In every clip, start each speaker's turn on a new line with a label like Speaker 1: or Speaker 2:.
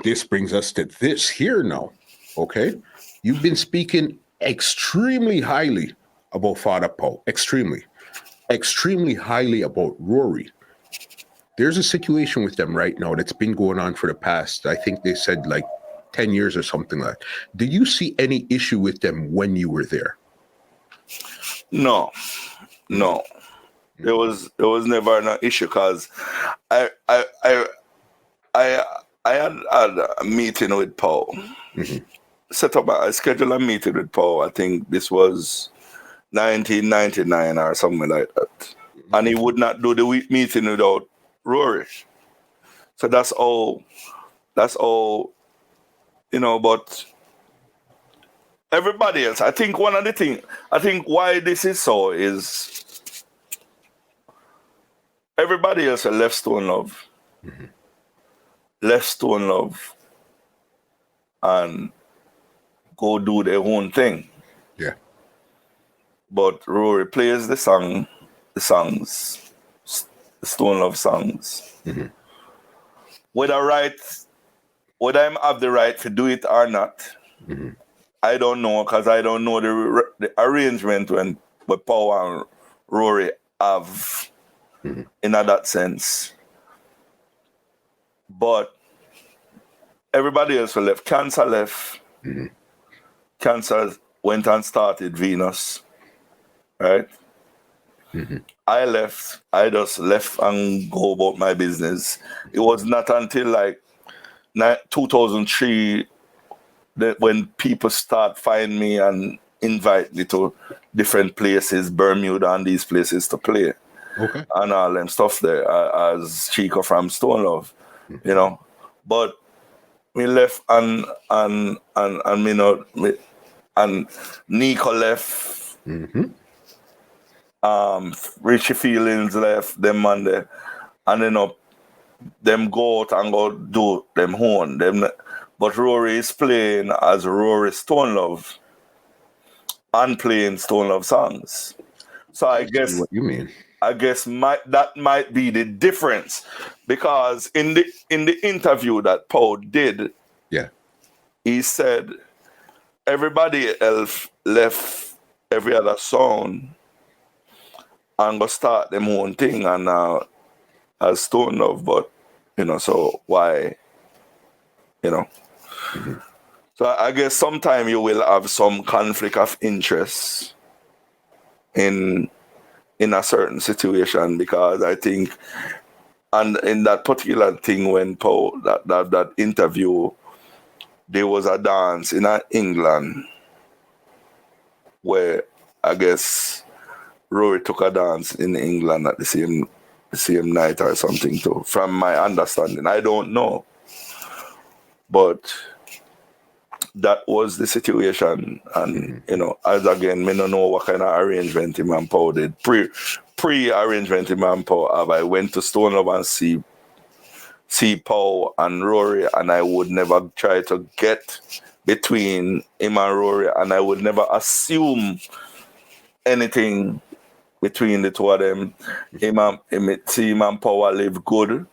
Speaker 1: this brings us to this here now. Okay, you've been speaking extremely highly about Father Pow, extremely highly about Rory. There's a situation with them right now that's been going on for the past, I think they said like 10 years or something like that. Do you see any issue with them when you were there?
Speaker 2: No. There was never an issue because I had a meeting with Paul. I scheduled a meeting with Paul. I think this was 1999 or something like that. And he would not do the meeting without Rory. So that's all, but everybody else, I think why this is so is everybody else left Stonelove. Left Stonelove and go do their own thing.
Speaker 1: Yeah.
Speaker 2: But Rory plays the songs, the Stonelove songs. Whether I have the right to do it or not, I don't know, because I don't know the arrangement what Pow and Rory have in that sense. But everybody else left. Cancer left. Cancer went and started Venus, right? I left. I just left and go about my business. It was not until like 2003 that when people start find me and invite me to different places, Bermuda and these places to play.
Speaker 1: Okay.
Speaker 2: And all them stuff there as Chico from Stonelove, But we left and Nico left. Richie Feelings left them and them go out and go do them own. But Rory is playing as Rory Stonelove and playing Stonelove songs. So I guess
Speaker 1: what you mean.
Speaker 2: I guess that might be the difference, because in the interview that Pow did, he said everybody else left every other song and go start them own thing and as Stonelove, but so why, So I guess sometime you will have some conflict of interest in a certain situation, because I think, and in that particular thing when Pow that interview, there was a dance in England where I guess Rory took a dance in England at the same night or something too, from my understanding. I don't know, but that was the situation. And as again, me don't know what kind of arrangement him and Pow did. Pre-arrangement him and Pow have. I went to Stonelove and see Pow and Rory, and I would never try to get between him and Rory, and I would never assume anything between the two of them. Him and Pow live good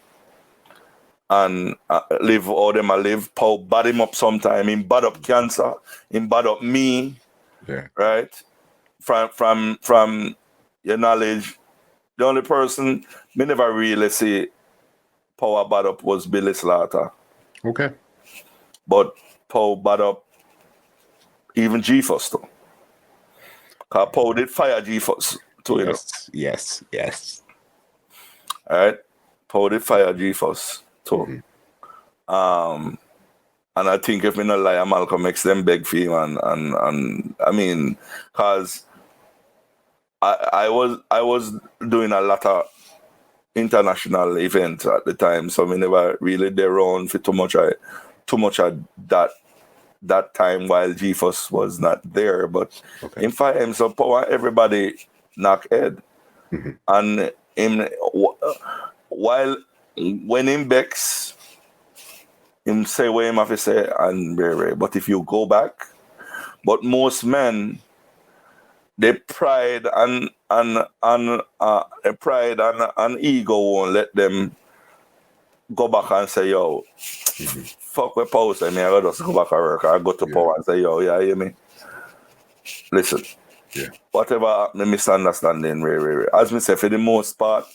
Speaker 2: and live all them I live. Pow bad him up sometime. Him bad up cancer. Him bad up me.
Speaker 1: Yeah.
Speaker 2: Right? From your knowledge, the only person me never really see Pow bad up was Billy Slaughter.
Speaker 1: Okay.
Speaker 2: But Pow bad up even G-Fuss too. Because Pow did fire G-Fuss too,
Speaker 1: Yes.
Speaker 2: Alright? Pow did fire G-Fuss too. And I think if me not lie, Malcolm makes them beg for him, and I mean, cause I was doing a lot of international events at the time, so me never really there around for too much of that time while G-Fuss was not there. But in him, so Power everybody knock head, and him while when him Bex, him say what him have to say and very. But if you go back, but most men, they pride and ego won't let them go back and say, yo, fuck with Pow say, me I gotta just go back to work. I go to Pow and say, yo, yeah, hear me? Listen.
Speaker 1: Yeah.
Speaker 2: Whatever happened, misunderstanding, as me say, for the most part,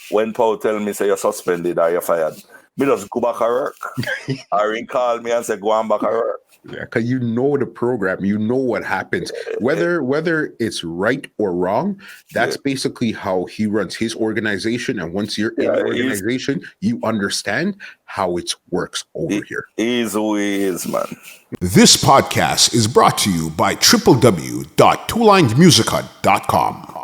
Speaker 2: when Paul tell me say you're suspended or you're fired, me just go back to work. Or he call me and say go on back to work.
Speaker 1: Yeah, because you know the program, you know what happens. Whether it's right or wrong, that's basically how he runs his organization. And once you're in the organization, you understand how it works over here.
Speaker 2: He's who he is, man.
Speaker 3: This podcast is brought to you by www.twolinedmusica.com.